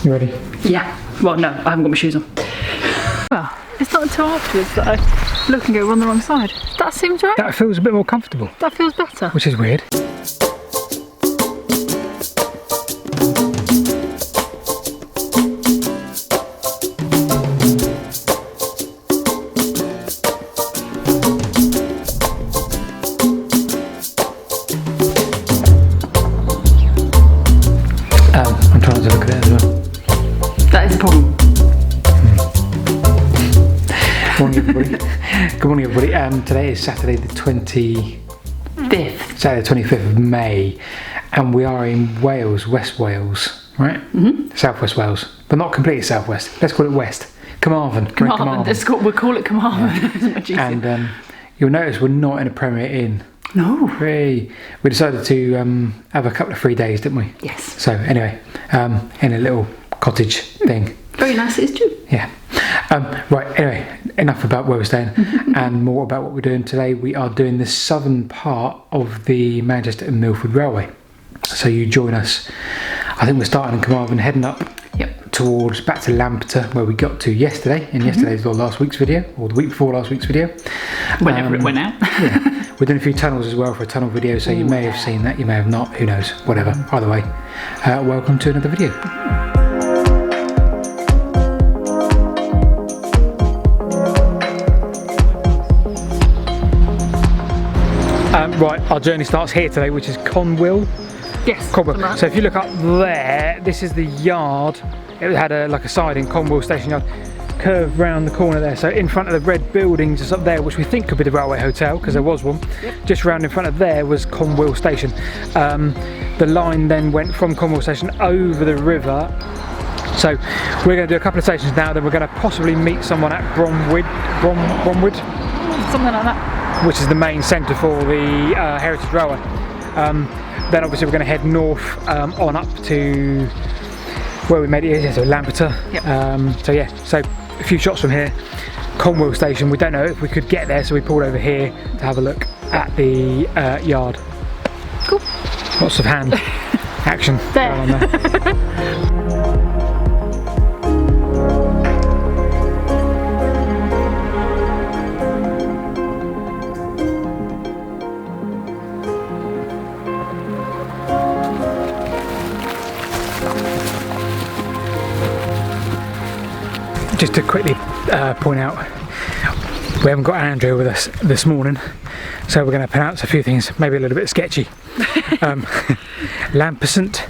You ready? Yeah. Well, no, I haven't got my shoes on. Well, it's not until afterwards that I look and go, we're on the wrong side. That seems right. That feels a bit more comfortable. That feels better. Which is weird. I'm trying to look at it as well. That is a problem. Good morning, everybody. Good morning, everybody. Today is Saturday the 25th. Saturday the 25th of May, and we are in Wales, West Wales, right? Southwest Wales, but not completely southwest. Let's call it west. Carmarthen. Carmarthen. We'll call it Carmarthen. Yeah. And you'll notice we're not in a Premier Inn. No. We decided to have a couple of free days, didn't we? Yes. So anyway, in a little cottage thing. Very nice it is too. Yeah. Right, anyway, enough about where we're staying and more about what we're doing today. We are doing the southern part of the Manchester and Milford Railway. So you join us. I think we're starting in Carmarthen, heading up towards back to Lampeter, where we got to yesterday, in yesterday's or last week's video, or the week before last week's video. Whenever it went out. Yeah. We're doing a few tunnels as well for a tunnel video, so you may have seen that, you may have not, who knows, whatever. Either way, welcome to another video. Right, our journey starts here today, which is Conwil. Yes. Conwil. So if you look up there, this is the yard. It had like a side in Conwil station yard, curved round the corner there. So in front of the red building just up there, which we think could be the railway hotel, because there was one. Just round in front of there was Conwil station. The line then went from Conwil station over the river. So we're going to do a couple of stations now, then we're going to possibly meet someone at Bromwood, Something like that. Which is the main centre for the Heritage Railway. Then obviously we're going to head north on up to where we made it, so Lampeter. So yeah, so a few shots from here. Conwil station, we don't know if we could get there, so we pulled over here to have a look at the yard. Cool. Lots of hand action there. going on there. Just to quickly point out, we haven't got Andrea with us this morning, so we're going to pronounce a few things, maybe a little bit sketchy. Llanpumsaint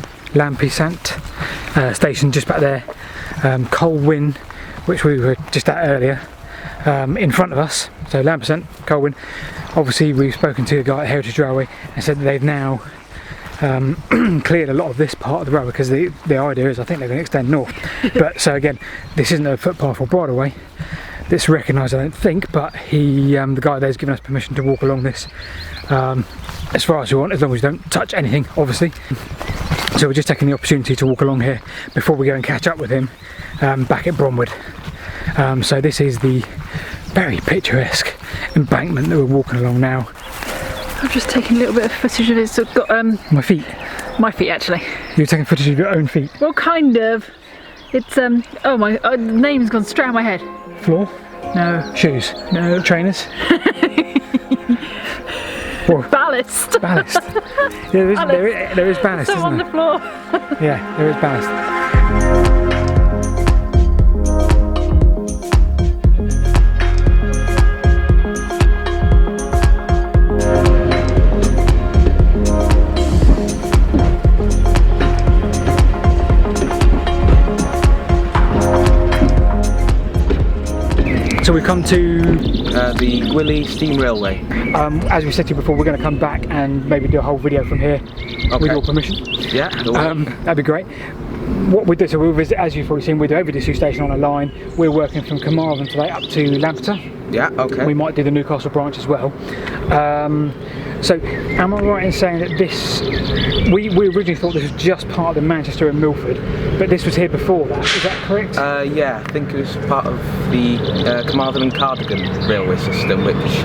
station just back there, Conwil, which we were just at earlier, in front of us, so Llanpumsaint, Conwil. Obviously we've spoken to the guy at Heritage Railway and said that they've now cleared a lot of this part of the railway, because the idea is I think they're going to extend north. But so again, this isn't a footpath or bridleway that's recognised, I don't think, but he the guy there's given us permission to walk along this as far as we want, as long as we don't touch anything, obviously. So we're just taking the opportunity to walk along here before we go and catch up with him back at Bromwood. So this is the very picturesque embankment that we're walking along now. I've just taken a little bit of footage of it, so I've got my feet. My feet, actually. You're taking footage of your own feet? Well, kind of. It's oh my, the name's gone straight out of my head. Floor? No. Shoes? No. Trainers? Ballast. Ballast. Yeah, there is ballast, so isn't on there? the floor. Yeah, there is ballast. So we come to the Gwili Steam Railway. As we said to you before, we're going to come back and maybe do a whole video from here with your permission. Yeah, that'd be great. What we do, so we'll visit, as you've probably seen, we do every Disused station on a line. We're working from Carmarthen today up to Lampeter. Yeah, okay. We might do the Newcastle branch as well. So, am I right in saying that this, we originally thought this was just part of the Manchester and Milford, but this was here before that, is that correct? Yeah, I think it was part of the Carmarthen and Cardigan railway system, which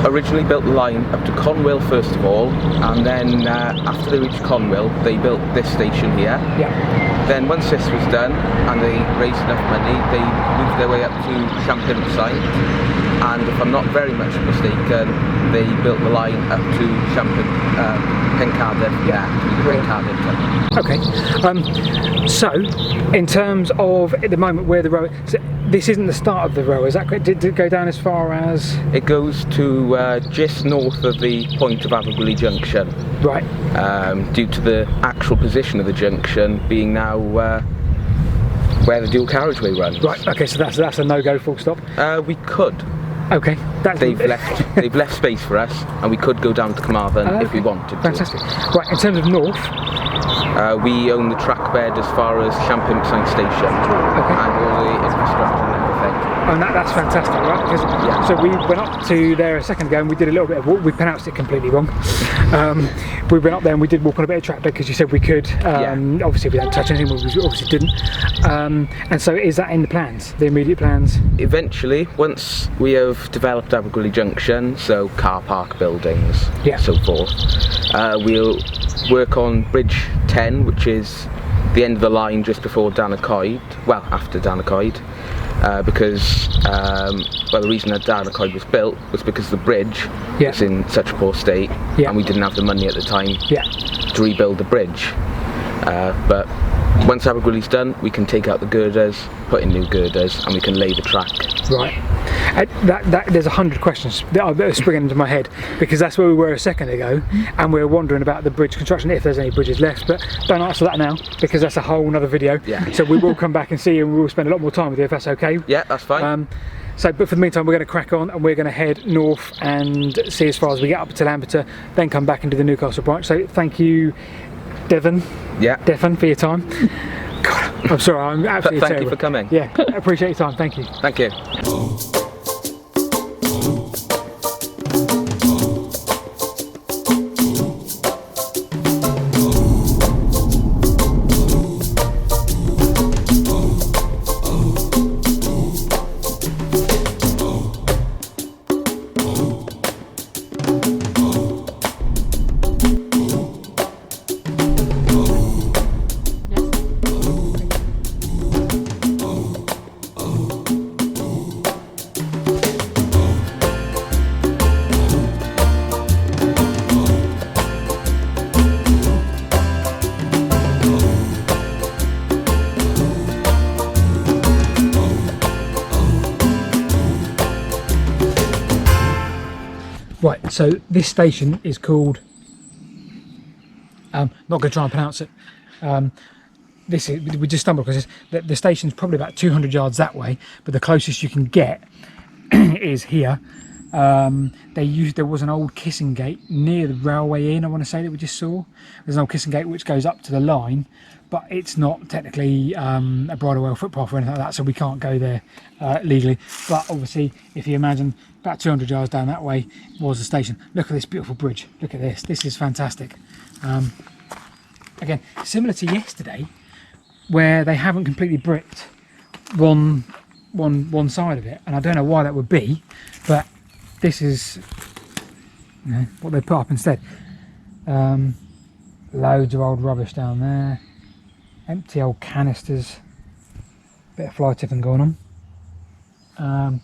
originally built the line up to Conwil first of all, and then after they reached Conwil, they built this station here. Yeah. then once this was done and they raised enough money, they moved their way up to Llanpumsaint, and if I'm not very much mistaken, they built the line up to Carmarthen, Okay. So, in terms of at the moment where the railway, so this isn't the start of the railway, is that correct? Did it go down as far as? It goes to just north of the point of Gwili Junction. Right. Due to the actual position of the junction being now where the dual carriageway runs. Right. Okay. So that's a no-go. Full stop. We could. Okay. They've left space for us, and we could go down to Carmarthen if we wanted to. Fantastic. Right. In terms of north, we own the track bed as far as Llanpumsaint station, and all the infrastructure and everything. And that's fantastic, right? Because, yeah. So we went up to there a second ago and we did a little bit of walk. We pronounced it completely wrong. We went up there and we did walk on a bit of track bed because you said we could. Obviously we don't touch anything, we obviously didn't. And so is that in the plans, the immediate plans? Eventually, once we have developed Gwili Junction, so car park buildings, so forth, we'll work on Bridge 10, which is the end of the line just before Llanybydder, well, after Llanybydder. Because the reason that Llanybydder was built was because the bridge was in such a poor state, and we didn't have the money at the time to rebuild the bridge. But once Gwili's done, we can take out the girders, put in new girders, and we can lay the track. Right. There's 100 questions that are springing into my head, because that's where we were a second ago, and we were wondering about the bridge construction, if there's any bridges left, but don't answer that now, because that's a whole other video. So we will come back and see you, and we will spend a lot more time with you, if that's okay. Yeah, that's fine. But for the meantime, we're going to crack on, and we're going to head north and see as far as we get up to Lampeter, then come back and do the Newcastle branch. So thank you, Dyfan. Dyfan, for your time. God, I'm sorry, I'm absolutely Thank terrible. you for coming. Yeah, appreciate your time. Thank you. Thank you. Right, so this station is called, not going to try and pronounce it, we just stumbled because the station's probably about 200 yards that way, but the closest you can get is here. There was an old kissing gate near the railway inn, I want to say, that we just saw. There's an old kissing gate which goes up to the line, but it's not technically a bridle footpath or anything like that, so we can't go there legally. But obviously, if you imagine, about 200 yards down that way was the station. Look at this beautiful bridge. Look at this. This is fantastic. Again, similar to yesterday, where they haven't completely bricked one side of it, and I don't know why that would be, but this is what they put up instead. Loads of old rubbish down there, empty old canisters, bit of fly tipping going on.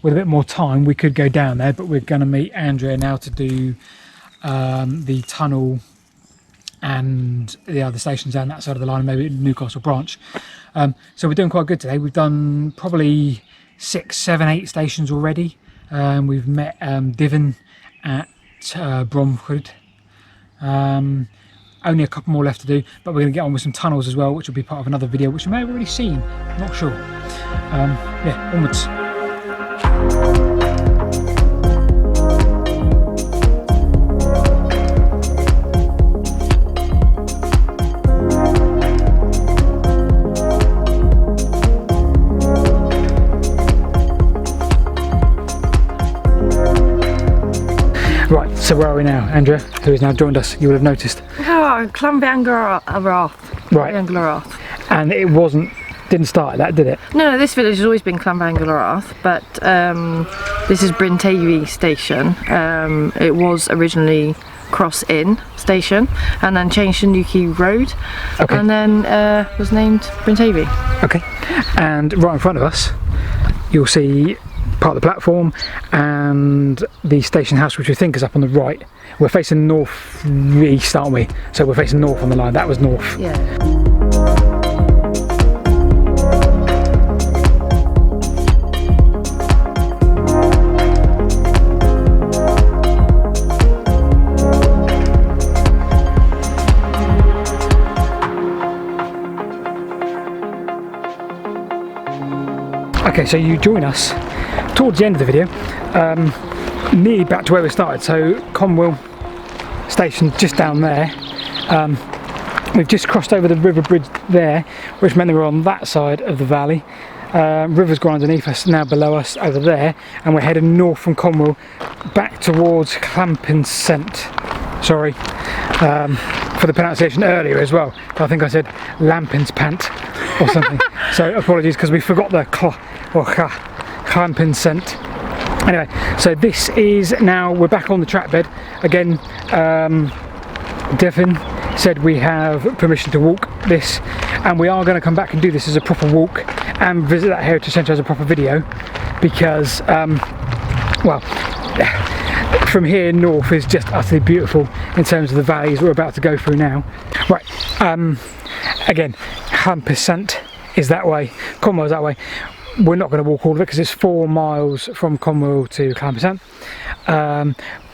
With a bit more time we could go down there, but we're going to meet Andrea now to do the tunnel and the other stations down that side of the line, maybe Newcastle branch. So we're doing quite good today. We've done probably 6, 7, 8 stations already. We've met Dyfan at Bromford. Only a couple more left to do, but we're going to get on with some tunnels as well, which will be part of another video, which you may have already seen, not sure. Yeah, onwards. Right, so where are we now? Andrea, who has now joined us, you would have noticed. Oh, Llanybydder. Right. And it didn't start at that, did it? No, this village has always been Llanybydder, but this is Bryn Tavy station. It was originally Cross Inn station, and then changed to Newquay Road, Okay. and then was named Prince Avey. Okay. And right in front of us, you'll see part of the platform and the station house, which we think is up on the right. We're facing north east, aren't we? So we're facing north on the line. That was north. Yeah. Okay, so you join us towards the end of the video, nearly back to where we started. So Conwil station just down there. We've just crossed over the river bridge there, which meant that we're on that side of the valley. River's gone underneath us, now below us over there, and we're heading north from Conwil back towards Llanpumsaint. Sorry for the pronunciation earlier as well. I think I said Llanpumsaint or something. So apologies, because we forgot the Llanpumsaint. Anyway, so this is now, we're back on the track bed again. Dyfan said we have permission to walk this, and we are going to come back and do this as a proper walk and visit that heritage centre as a proper video, because well, from here north is just utterly beautiful in terms of the valleys we're about to go through now. Right, again, Llanpumsaint is that way, Conwil is that way. We're not going to walk all of it because it's 4 miles from Conwil to Llanpumsaint,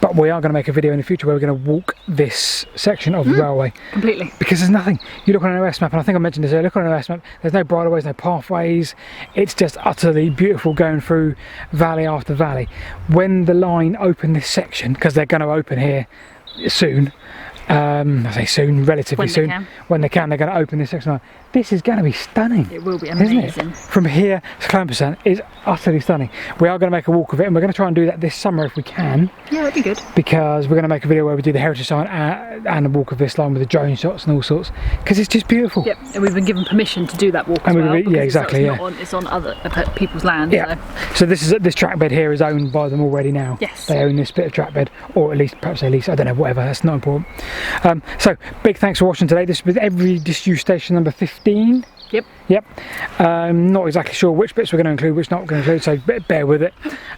but we are going to make a video in the future where we're going to walk this section of the railway. Completely. Because there's nothing, you look on an OS map, and I think I mentioned this earlier, look on an OS map, there's no bridleways, no pathways, it's just utterly beautiful going through valley after valley. When the line open this section, because they're going to open here soon, I say soon, relatively soon, when they can, they're going to open this section line. This is going to be stunning. It will be amazing. Isn't it? From here to Llanpumsaint is utterly stunning. We are going to make a walk of it, and we're going to try and do that this summer if we can. Yeah, that'd be good. Because we're going to make a video where we do the heritage sign and a walk of this line with the drone shots and all sorts, because it's just beautiful. Yep, and we've been given permission to do that walk as well. Yeah, exactly. It's on other people's land. Yeah. So this track bed here is owned by them already now. Yes. They own this bit of track bed, or at least, perhaps they lease, I don't know, whatever, that's not important. So big thanks for watching today. This was every disused station number 15. Yep. Not exactly sure which bits we're going to include, which not going to include, so bear with it.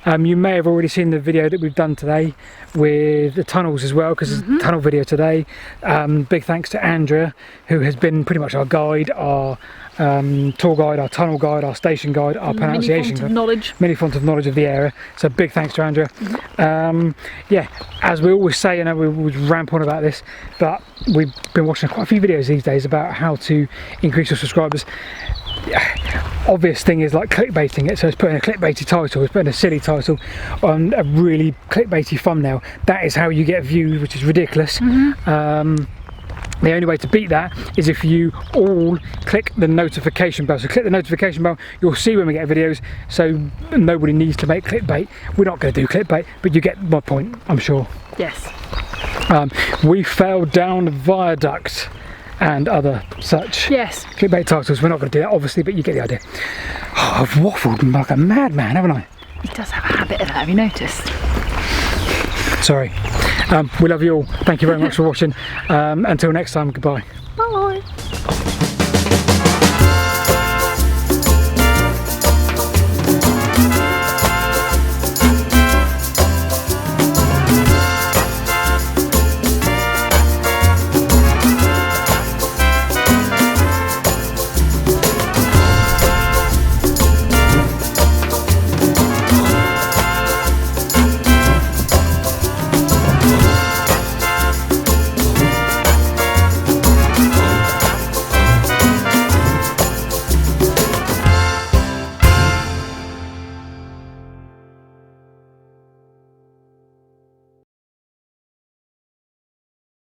You may have already seen the video that we've done today with the tunnels as well, because there's a tunnel video today. Big thanks to Andrea, who has been pretty much our guide, our tour guide, our tunnel guide, our station guide, our pronunciation guide, mini font of knowledge of the area. So big thanks to Andrea. Yeah, as we always say, and we always ramp on about this, but we've been watching quite a few videos these days about how to increase your subscribers. Obvious thing is like clickbaiting it, so it's putting a clickbaity title, it's putting a silly title on a really clickbaity thumbnail. That is how you get views, which is ridiculous. The only way to beat that is if you all click the notification bell. So click the notification bell, you'll see when we get videos, so nobody needs to make clickbait. We're not going to do clickbait, but you get my point, I'm sure. Yes. We fell down the viaduct and other such clickbait titles. We're not going to do that, obviously, but you get the idea. Oh, I've waffled like a madman, haven't I? He does have a habit of that, have you noticed? Sorry. We love you all. Thank you very much for watching. Until next time, goodbye. Bye.